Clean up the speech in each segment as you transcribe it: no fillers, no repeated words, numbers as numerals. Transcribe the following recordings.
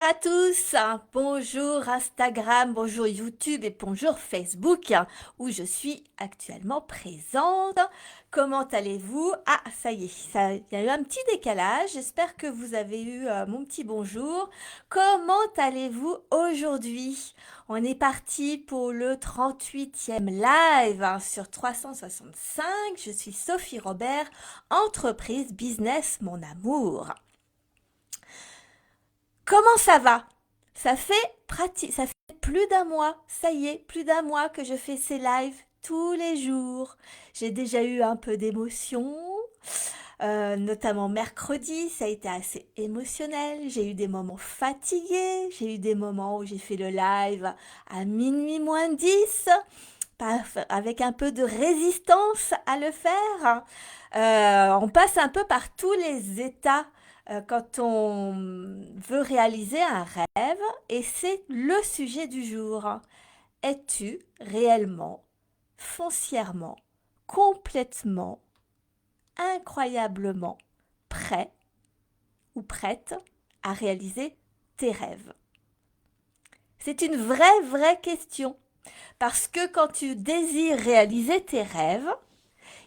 à tous, bonjour Instagram, bonjour YouTube et bonjour Facebook où je suis actuellement présente. Comment allez-vous? Ah, ça y est, il y a eu un petit décalage, j'espère que vous avez eu mon petit bonjour. Comment allez-vous aujourd'hui? On est parti pour le 38e live sur 365. Je suis Sophie Robert, entreprise business mon amour. Comment ça va? Ça fait plus d'un mois, ça y est, plus d'un mois que je fais ces lives tous les jours. J'ai déjà eu un peu d'émotion, notamment mercredi, ça a été assez émotionnel. J'ai eu des moments fatigués, j'ai eu des moments où j'ai fait le live à minuit moins 10, avec un peu de résistance à le faire. On passe un peu par tous les états quand on veut réaliser un rêve et c'est le sujet du jour. Es-tu réellement, foncièrement, complètement, incroyablement prêt ou prête à réaliser tes rêves? C'est une vraie question. Parce que quand tu désires réaliser tes rêves,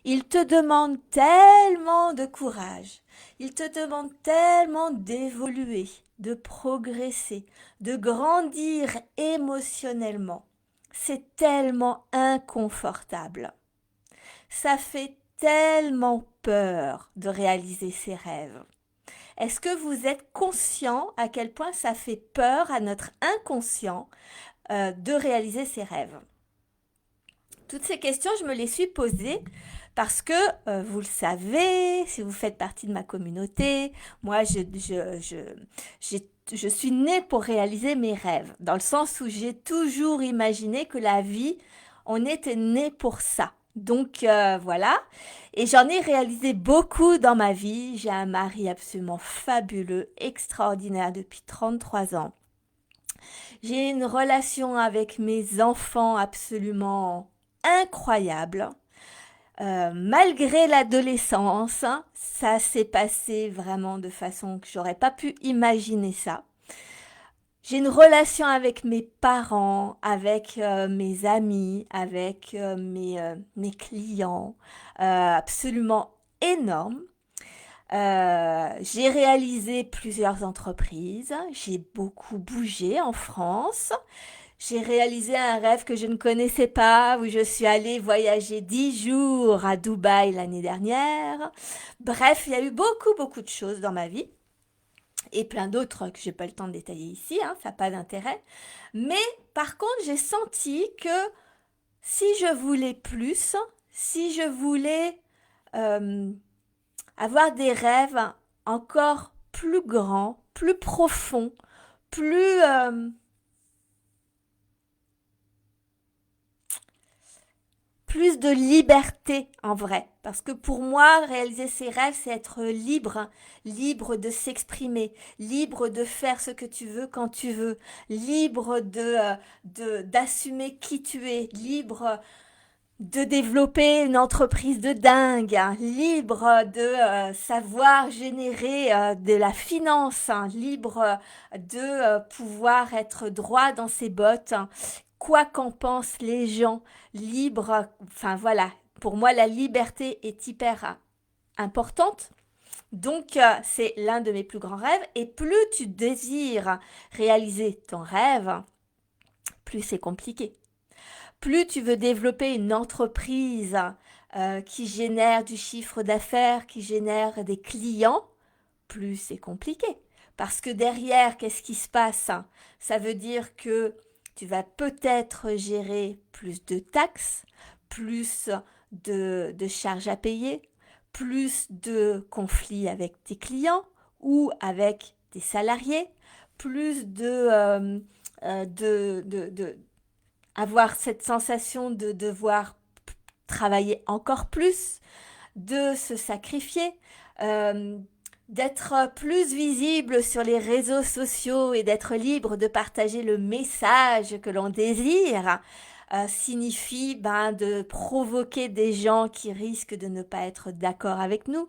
il te demande tellement de courage, il te demande tellement d'évoluer, de progresser, de grandir émotionnellement. C'est tellement inconfortable. Ça fait tellement peur de réaliser ses rêves. Est-ce que vous êtes conscient à quel point ça fait peur à notre inconscient de réaliser ses rêves? Toutes ces questions, je me les suis posées parce que, vous le savez, si vous faites partie de ma communauté, moi, je suis née pour réaliser mes rêves, dans le sens où j'ai toujours imaginé que la vie, on était né pour ça. Donc voilà, et j'en ai réalisé beaucoup dans ma vie. J'ai un mari absolument fabuleux, extraordinaire depuis 33 ans. J'ai une relation avec mes enfants absolument incroyable. Malgré l'adolescence, ça s'est passé vraiment de façon que j'aurais pas pu imaginer ça. J'ai une relation avec mes parents, avec mes amis, avec mes clients, absolument énorme. J'ai réalisé plusieurs entreprises, j'ai beaucoup bougé en France. J'ai réalisé un rêve que je ne connaissais pas, où je suis allée voyager 10 jours à Dubaï l'année dernière. Bref, il y a eu beaucoup de choses dans ma vie. Et plein d'autres que j'ai pas le temps de détailler ici, hein, ça n'a pas d'intérêt. Mais par contre, j'ai senti que si je voulais plus, si je voulais euh, avoir des rêves encore plus grands, plus profonds, plus plus de liberté en vrai. Parce que pour moi, réaliser ses rêves, c'est être libre, libre de s'exprimer, libre de faire ce que tu veux quand tu veux, libre d'assumer qui tu es, libre de développer une entreprise de dingue, hein, libre de savoir générer de la finance, hein, libre de pouvoir être droit dans ses bottes, hein, quoi qu'en pensent les gens, libre, enfin voilà, pour moi la liberté est hyper importante. Donc c'est l'un de mes plus grands rêves et plus tu désires réaliser ton rêve, plus c'est compliqué. Plus tu veux développer une entreprise qui génère du chiffre d'affaires, qui génère des clients, plus c'est compliqué. Parce que derrière, qu'est-ce qui se passe? Ça veut dire que tu vas peut-être gérer plus de taxes, plus de charges à payer, plus de conflits avec tes clients ou avec tes salariés, plus de avoir cette sensation de devoir travailler encore plus, de se sacrifier, euh, d'être plus visible sur les réseaux sociaux et d'être libre de partager le message que l'on désire, signifie de provoquer des gens qui risquent de ne pas être d'accord avec nous.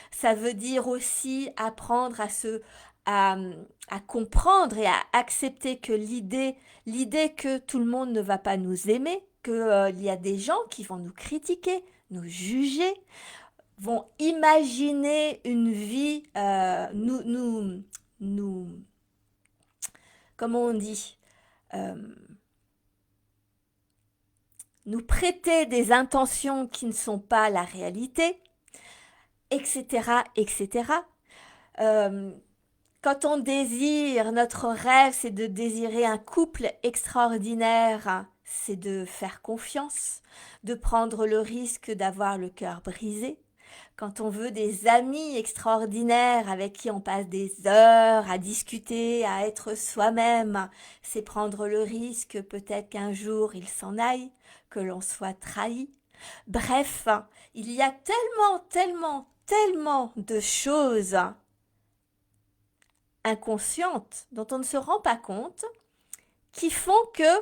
Ça veut dire aussi apprendre à, à comprendre et à accepter que l'idée que tout le monde ne va pas nous aimer, qu'il y a des gens qui vont nous critiquer, nous juger, vont imaginer une vie, nous, comment on dit, euh, nous prêter des intentions qui ne sont pas la réalité, etc., etc. Euh, Quand on désire, notre rêve, c'est de désirer un couple extraordinaire, c'est de faire confiance, de prendre le risque d'avoir le cœur brisé. Quand on veut des amis extraordinaires avec qui on passe des heures à discuter, à être soi-même, c'est prendre le risque peut-être qu'un jour il s'en aille, que l'on soit trahi. Bref, il y a tellement, tellement, tellement de choses inconscientes dont on ne se rend pas compte qui font que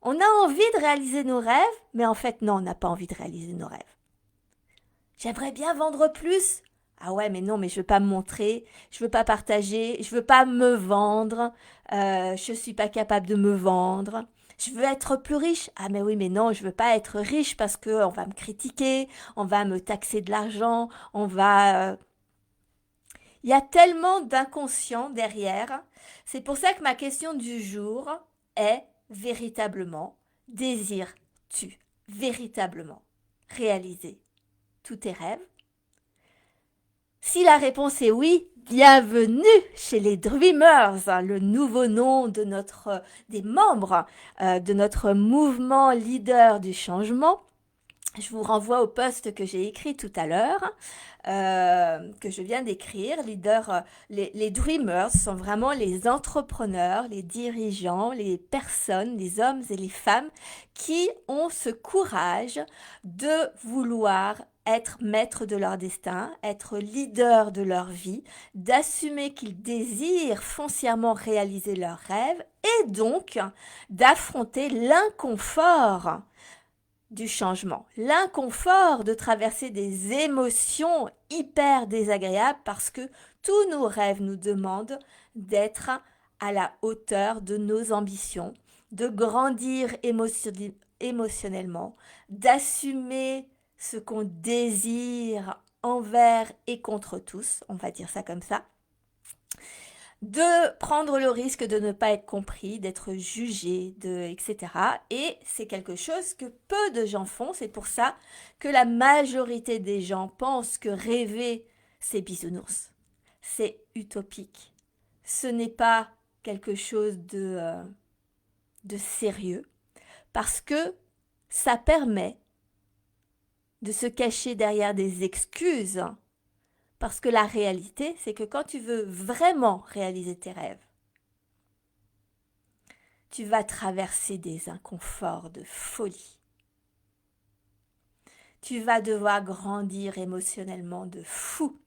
on a envie de réaliser nos rêves, mais en fait non, on n'a pas envie de réaliser nos rêves. J'aimerais bien vendre plus. Ah ouais, mais non, mais je veux pas me montrer, je veux pas partager, je veux pas me vendre, je suis pas capable de me vendre. Je veux être plus riche. Ah mais oui, mais non, je veux pas être riche parce que on va me critiquer, on va me taxer de l'argent, on va. Il y a tellement d'inconscient derrière. C'est pour ça que ma question du jour est véritablement, désires-tu véritablement réaliser tous tes rêves? Si la réponse est oui, bienvenue chez les Dreamers, le nouveau nom de des membres de notre mouvement leader du changement. Je vous renvoie au post que j'ai écrit tout à l'heure, que je viens d'écrire. Les Dreamers sont vraiment les entrepreneurs, les dirigeants, les personnes, les hommes et les femmes qui ont ce courage de vouloir être maître de leur destin, être leader de leur vie, d'assumer qu'ils désirent foncièrement réaliser leurs rêves et donc d'affronter l'inconfort du changement, l'inconfort de traverser des émotions hyper désagréables parce que tous nos rêves nous demandent d'être à la hauteur de nos ambitions, de grandir émotionnellement, d'assumer ce qu'on désire envers et contre tous, on va dire ça comme ça, de prendre le risque de ne pas être compris, d'être jugé, etc. Et c'est quelque chose que peu de gens font. C'est pour ça que la majorité des gens pensent que rêver, c'est bisounours. C'est utopique. Ce n'est pas quelque chose de sérieux parce que ça permet de se cacher derrière des excuses. Parce que la réalité, c'est que quand tu veux vraiment réaliser tes rêves, tu vas traverser des inconforts de folie. Tu vas devoir grandir émotionnellement de fou.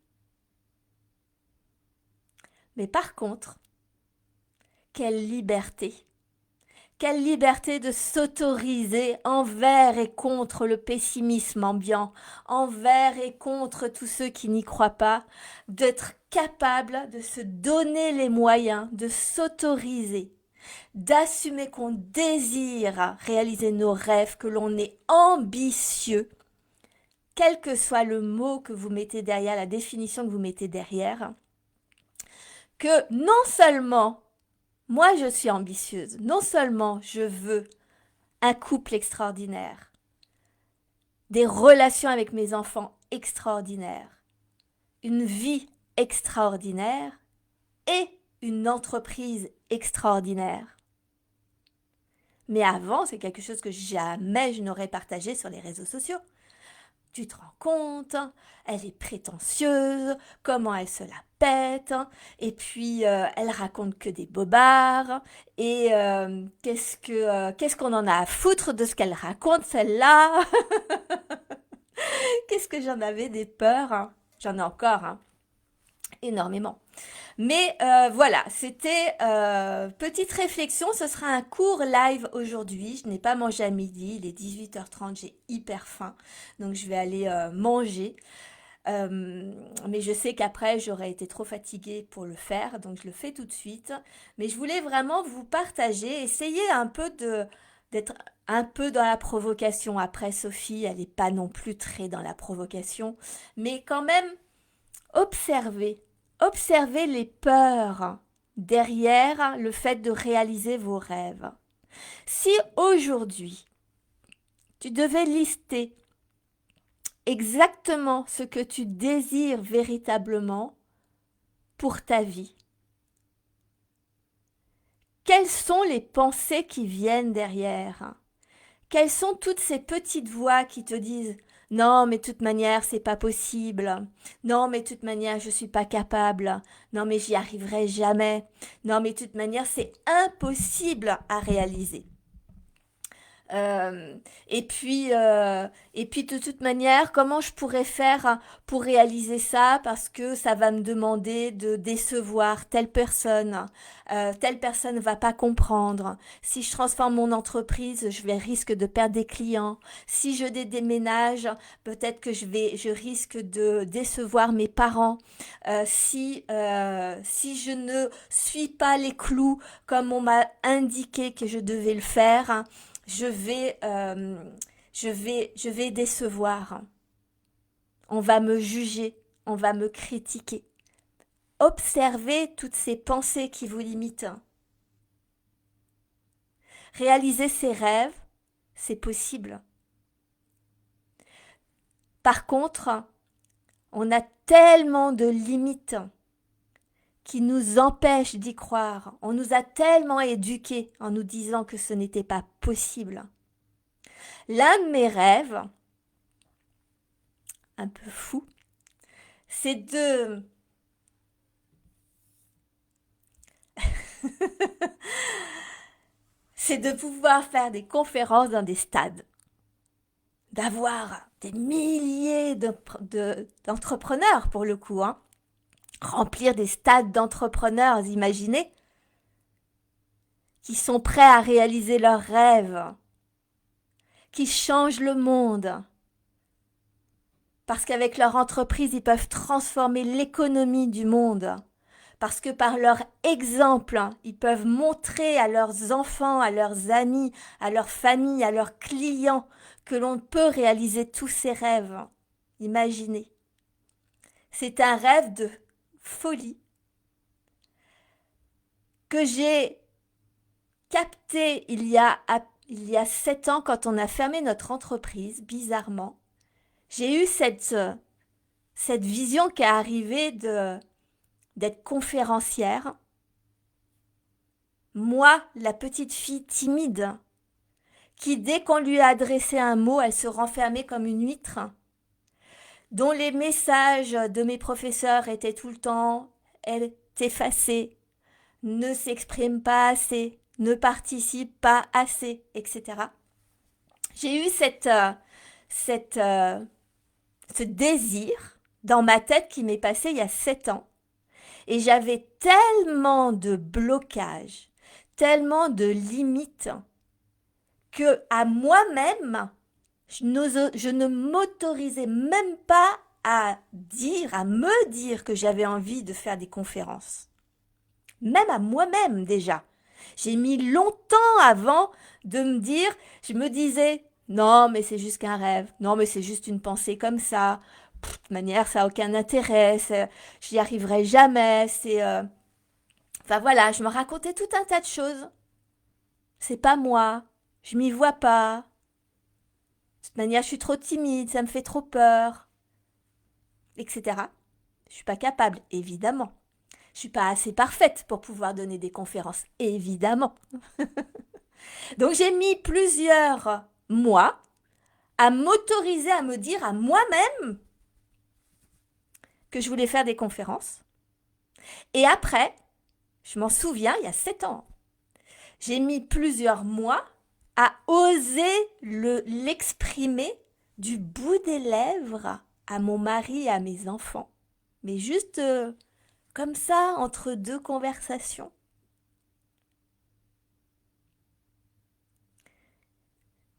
Mais par contre, quelle liberté! Quelle liberté de s'autoriser envers et contre le pessimisme ambiant, envers et contre tous ceux qui n'y croient pas, d'être capable de se donner les moyens, de s'autoriser, d'assumer qu'on désire réaliser nos rêves, que l'on est ambitieux, quel que soit le mot que vous mettez derrière, la définition que vous mettez derrière, que non seulement moi je suis ambitieuse, non seulement je veux un couple extraordinaire, des relations avec mes enfants extraordinaires, une vie extraordinaire et une entreprise extraordinaire. Mais avant, c'est quelque chose que jamais je n'aurais partagé sur les réseaux sociaux. Tu te rends compte, elle est prétentieuse, comment elle se la pète, et puis elle raconte que des bobards, et qu'est-ce qu'on en a à foutre de ce qu'elle raconte celle-là. Qu'est-ce que j'en avais des peurs, hein. J'en ai encore, hein, énormément. Mais voilà, c'était petite réflexion. Ce sera un court live aujourd'hui. Je n'ai pas mangé à midi. Il est 18h30. J'ai hyper faim. Donc je vais aller manger. Mais je sais qu'après, j'aurais été trop fatiguée pour le faire, donc je le fais tout de suite. Mais je voulais vraiment vous partager, essayer un peu d'être un peu dans la provocation. Après, Sophie, elle n'est pas non plus très dans la provocation, mais quand même, observez, observez les peurs derrière le fait de réaliser vos rêves. Si aujourd'hui, tu devais lister exactement ce que tu désires véritablement pour ta vie, quelles sont les pensées qui viennent derrière? Quelles sont toutes ces petites voix qui te disent non, mais de toute manière, c'est pas possible. Non, mais de toute manière, je suis pas capable. Non, mais j'y arriverai jamais. Non, mais de toute manière, c'est impossible à réaliser. Euh, et puis de toute manière, comment je pourrais faire pour réaliser ça? Parce que ça va me demander de décevoir telle personne va pas comprendre. Si je transforme mon entreprise, je vais risque de perdre des clients. Si je déménage, peut-être que je risque de décevoir mes parents. Si je ne suis pas les clous comme on m'a indiqué que je devais le faire, je vais, euh, je vais décevoir. On va me juger, on va me critiquer. Observez toutes ces pensées qui vous limitent. Réaliser ses rêves, c'est possible. Par contre, on a tellement de limites qui nous empêchent d'y croire. On nous a tellement éduqués en nous disant que ce n'était pas possible. L'un de mes rêves, un peu fou, c'est c'est de pouvoir faire des conférences dans des stades, d'avoir des milliers d'entrepreneurs pour le coup, hein. Remplir des stades d'entrepreneurs, imaginez, qui sont prêts à réaliser leurs rêves, qui changent le monde, parce qu'avec leur entreprise, ils peuvent transformer l'économie du monde. Parce que par leur exemple, ils peuvent montrer à leurs enfants, à leurs amis, à leurs familles, à leurs clients que l'on peut réaliser tous ces rêves. Imaginez. C'est un rêve de folie que j'ai capté il y a 7 ans quand on a fermé notre entreprise, bizarrement. J'ai eu cette vision qui est arrivée d'être conférencière. Moi, la petite fille timide, qui dès qu'on lui a adressé un mot, elle se renfermait comme une huître, dont les messages de mes professeurs étaient tout le temps elle est effacée, ne s'exprime pas assez, ne participe pas assez, etc. J'ai eu cette, euh, ce désir dans ma tête qui m'est passé il y a 7 ans. Et j'avais tellement de blocages, tellement de limites, que à moi-même, je ne m'autorisais même pas à me dire que j'avais envie de faire des conférences. Même à moi-même déjà. J'ai mis longtemps avant de me dire, je me disais, non, mais c'est juste qu'un rêve, non, mais c'est juste une pensée comme ça. De toute manière, ça n'a aucun intérêt, j'y arriverai jamais. Enfin voilà, je me racontais tout un tas de choses. C'est pas moi, je m'y vois pas. De toute manière, je suis trop timide, ça me fait trop peur, etc. Je suis pas capable, évidemment. Je suis pas assez parfaite pour pouvoir donner des conférences, évidemment. Donc j'ai mis plusieurs mois à m'autoriser à me dire à moi-même que je voulais faire des conférences. Et après, je m'en souviens, il y a 7 ans, j'ai mis plusieurs mois à oser l'exprimer du bout des lèvres à mon mari et à mes enfants. Mais juste comme ça, entre deux conversations.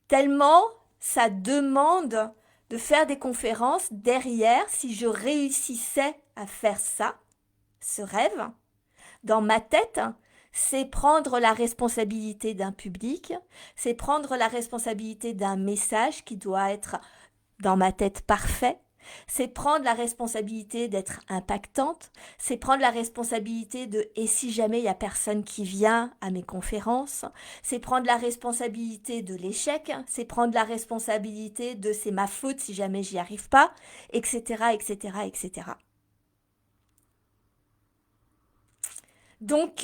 Tellement ça demande de faire des conférences derrière, si je réussissais à faire ça, ce rêve, dans ma tête, c'est prendre la responsabilité d'un public, c'est prendre la responsabilité d'un message qui doit être dans ma tête parfait, c'est prendre la responsabilité d'être impactante, c'est prendre la responsabilité de et si jamais il y a personne qui vient à mes conférences, c'est prendre la responsabilité de l'échec, c'est prendre la responsabilité de c'est ma faute si jamais j'y arrive pas, etc., etc., etc. Donc,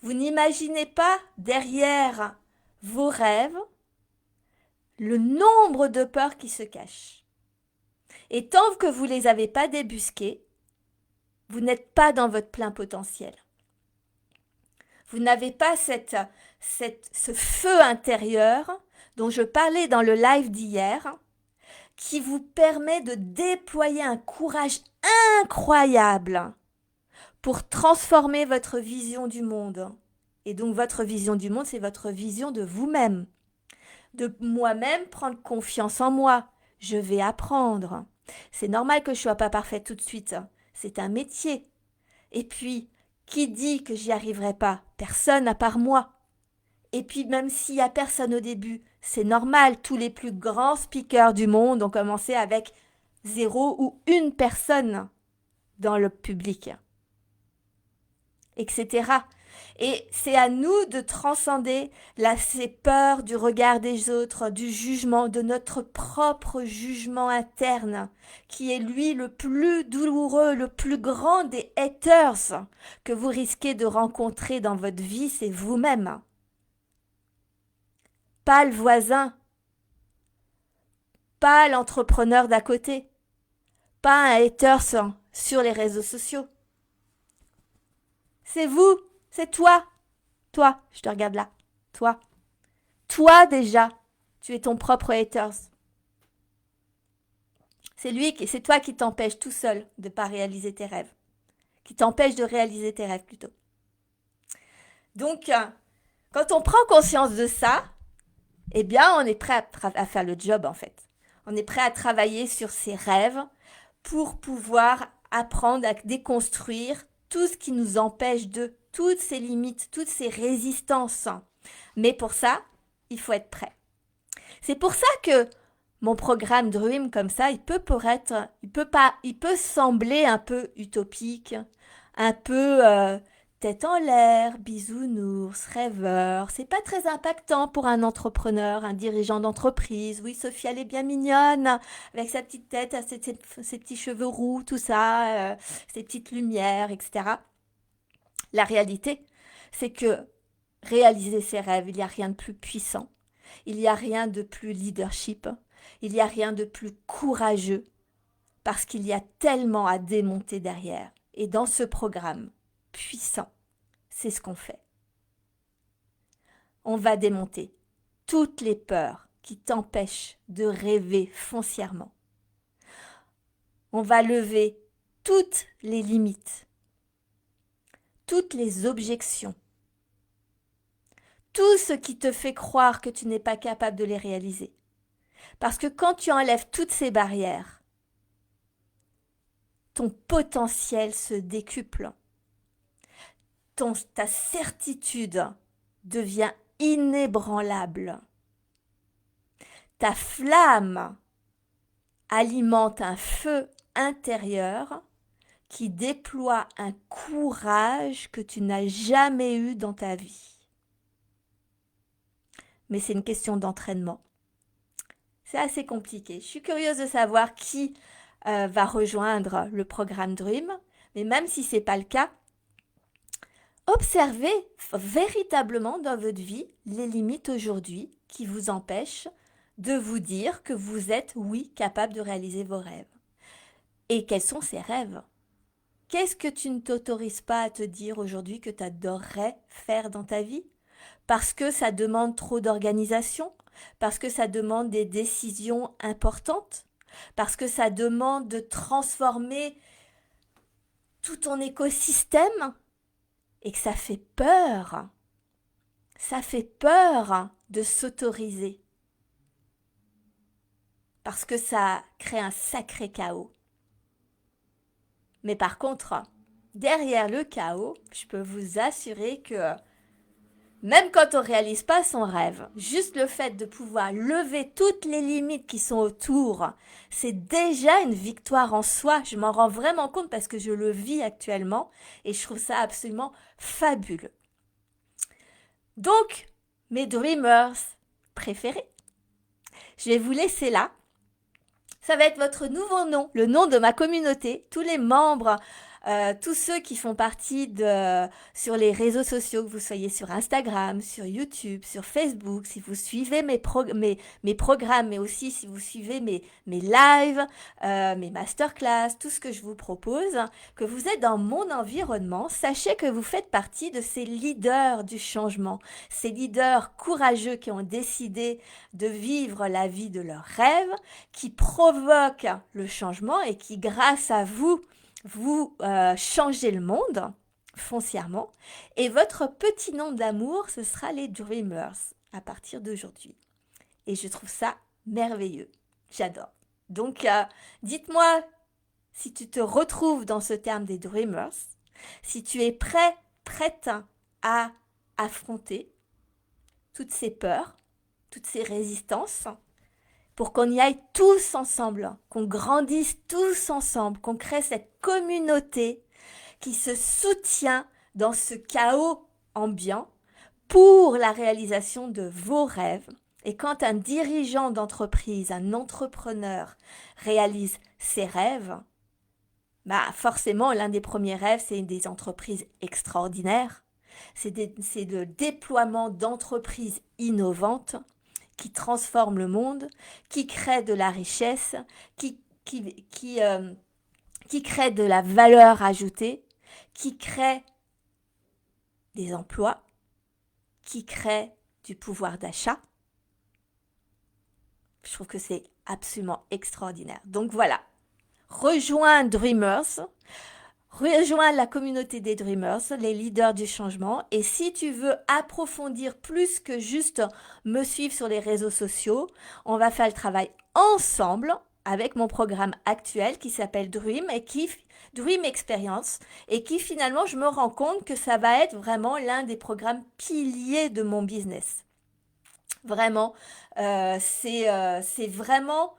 vous n'imaginez pas derrière vos rêves le nombre de peurs qui se cachent. Et tant que vous ne les avez pas débusquées, vous n'êtes pas dans votre plein potentiel. Vous n'avez pas ce feu intérieur dont je parlais dans le live d'hier, qui vous permet de déployer un courage incroyable pour transformer votre vision du monde. Et donc votre vision du monde, c'est votre vision de vous-même. De moi-même, prendre confiance en moi. Je vais apprendre. C'est normal que je ne sois pas parfaite tout de suite. C'est un métier. Et puis, qui dit que j'y arriverai pas? Personne à part moi. Et puis, même s'il n'y a personne au début, c'est normal. Tous les plus grands speakers du monde ont commencé avec 0 ou 1 personne dans le public, etc. Et c'est à nous de transcender ces peurs du regard des autres, du jugement, de notre propre jugement interne, qui est lui le plus douloureux, le plus grand des haters que vous risquez de rencontrer dans votre vie, c'est vous-même. Pas le voisin, pas l'entrepreneur d'à côté, pas un haters sur les réseaux sociaux. C'est vous, c'est toi. Toi, je te regarde là. Toi. Toi déjà, tu es ton propre haters. C'est toi qui t'empêche tout seul de ne pas réaliser tes rêves. Qui t'empêche de réaliser tes rêves plutôt. Donc, quand on prend conscience de ça, eh bien, on est prêt à faire le job en fait. On est prêt à travailler sur ses rêves pour pouvoir apprendre à déconstruire tout ce qui nous empêche de, toutes ces limites, toutes ces résistances. Mais pour ça, il faut être prêt. C'est pour ça que mon programme Dream comme ça, il peut sembler un peu utopique, un peu tête en l'air, bisounours, rêveur. C'est pas très impactant pour un entrepreneur, un dirigeant d'entreprise. Oui, Sophie, elle est bien mignonne, avec sa petite tête, ses petits cheveux roux, tout ça, ses petites lumières, etc. La réalité, c'est que réaliser ses rêves, il n'y a rien de plus puissant. Il n'y a rien de plus leadership. Il n'y a rien de plus courageux. Parce qu'il y a tellement à démonter derrière. Et dans ce programme puissant, c'est ce qu'on fait. On va démonter toutes les peurs qui t'empêchent de rêver foncièrement. On va lever toutes les limites, toutes les objections, tout ce qui te fait croire que tu n'es pas capable de les réaliser. Parce que quand tu enlèves toutes ces barrières, ton potentiel se décuple. Ta certitude devient inébranlable. Ta flamme alimente un feu intérieur qui déploie un courage que tu n'as jamais eu dans ta vie. Mais c'est une question d'entraînement. C'est assez compliqué. Je suis curieuse de savoir qui va rejoindre le programme Dream. Mais même si ce n'est pas le cas, observez véritablement dans votre vie les limites aujourd'hui qui vous empêchent de vous dire que vous êtes, oui, capable de réaliser vos rêves. Et quels sont ces rêves? Qu'est-ce que tu ne t'autorises pas à te dire aujourd'hui que tu adorerais faire dans ta vie? Parce que ça demande trop d'organisation? Parce que ça demande des décisions importantes? Parce que ça demande de transformer tout ton écosystème? Et que ça fait peur. Ça fait peur de s'autoriser. parce que ça crée un sacré chaos. Mais par contre, derrière le chaos, je peux vous assurer que même quand on réalise pas son rêve, juste le fait de pouvoir lever toutes les limites qui sont autour, c'est déjà une victoire en soi. Je m'en rends vraiment compte parce que je le vis actuellement et je trouve ça absolument fabuleux. Donc, mes dreamers préférés, je vais vous laisser là. Ça va être votre nouveau nom, le nom de ma communauté. Tous les membres, tous ceux qui font partie de sur les réseaux sociaux, que vous soyez sur Instagram, sur YouTube, sur Facebook, si vous suivez mes programmes, mais aussi si vous suivez mes lives, mes masterclass, tout ce que je vous propose, que vous êtes dans mon environnement, sachez que vous faites partie de ces leaders du changement, ces leaders courageux qui ont décidé de vivre la vie de leurs rêves, qui provoquent le changement et qui, grâce à vous, vous changez le monde foncièrement. Et votre petit nom d'amour, ce sera les Dreamers à partir d'aujourd'hui. Et je trouve ça merveilleux. J'adore. Donc, dites-moi si tu te retrouves dans ce terme des Dreamers, si tu es prêt, prête à affronter toutes ces peurs, toutes ces résistances, pour qu'on y aille tous ensemble, qu'on grandisse tous ensemble, qu'on crée cette communauté qui se soutient dans ce chaos ambiant pour la réalisation de vos rêves. Et quand un dirigeant d'entreprise, un entrepreneur réalise ses rêves, bah forcément, l'un des premiers rêves, c'est des entreprises extraordinaires. C'est le déploiement d'entreprises innovantes qui transforment le monde, qui créent de la richesse, qui créent de la valeur ajoutée, qui créent des emplois, qui créent du pouvoir d'achat. Je trouve que c'est absolument extraordinaire. Donc voilà, rejoins Dreamers, rejoins la communauté des Dreamers, les leaders du changement. Et si tu veux approfondir plus que juste me suivre sur les réseaux sociaux, on va faire le travail ensemble avec mon programme actuel qui s'appelle Dream Experience, et qui finalement, je me rends compte que ça va être vraiment l'un des programmes piliers de mon business. Vraiment, c'est vraiment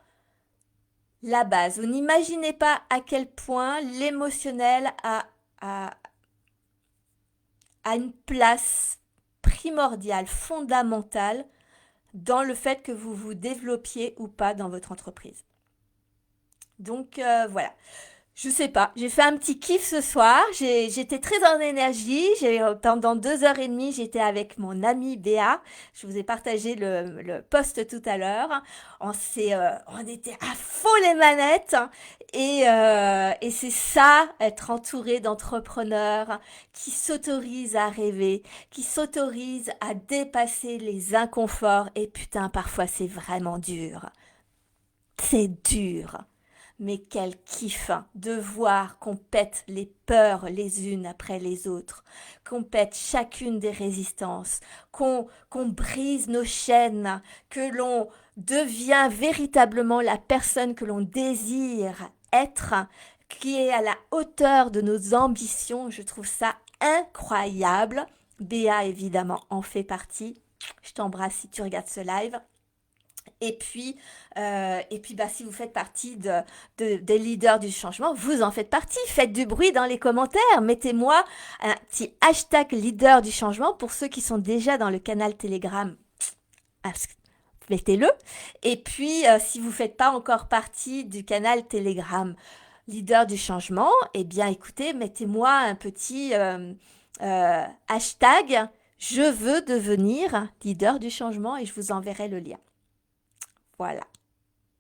la base. Vous n'imaginez pas à quel point l'émotionnel a, a une place primordiale, fondamentale dans le fait que vous vous développiez ou pas dans votre entreprise. Donc voilà. Je sais pas, j'ai fait un petit kiff ce soir, j'étais très en énergie, pendant 2 heures et demie, j'étais avec mon amie Béa, je vous ai partagé le post tout à l'heure, on était à fond les manettes, et c'est ça, être entouré d'entrepreneurs qui s'autorisent à rêver, qui s'autorisent à dépasser les inconforts, et putain, parfois c'est vraiment dur, c'est dur. Mais quel kiff de voir qu'on pète les peurs les unes après les autres, qu'on pète chacune des résistances, qu'on brise nos chaînes, que l'on devient véritablement la personne que l'on désire être, qui est à la hauteur de nos ambitions. Je trouve ça incroyable. Béa, évidemment, en fait partie. Je t'embrasse si tu regardes ce live. Et puis bah, si vous faites partie des leaders du changement, vous en faites partie. Faites du bruit dans les commentaires. Mettez-moi un petit hashtag leader du changement pour ceux qui sont déjà dans le canal Telegram. Mettez-le. Et puis, si vous ne faites pas encore partie du canal Telegram leader du changement, eh bien, écoutez, mettez-moi un petit hashtag je veux devenir leader du changement et je vous enverrai le lien. Voilà,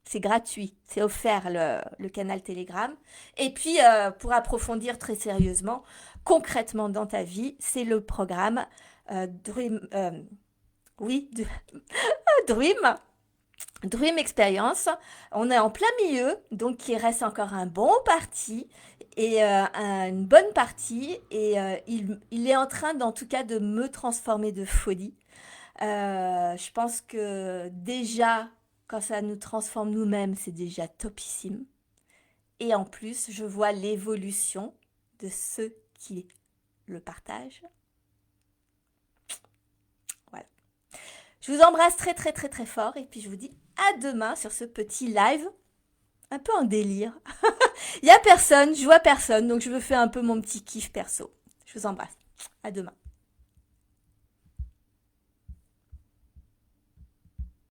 c'est gratuit, c'est offert le canal Telegram. Et puis, pour approfondir très sérieusement, concrètement dans ta vie, c'est le programme Dream, oui, Dream, Dream Experience. On est en plein milieu, donc il reste encore un bon parti et une bonne partie. Et il est en train, en tout cas, de me transformer de folie. Je pense que déjà quand ça nous transforme nous-mêmes, c'est déjà topissime. Et en plus, je vois l'évolution de ceux qui le partagent. Voilà. Je vous embrasse très très très très fort et puis je vous dis à demain sur ce petit live un peu en délire. Il y a personne, je vois personne, donc je me fais un peu mon petit kiff perso. Je vous embrasse. À demain.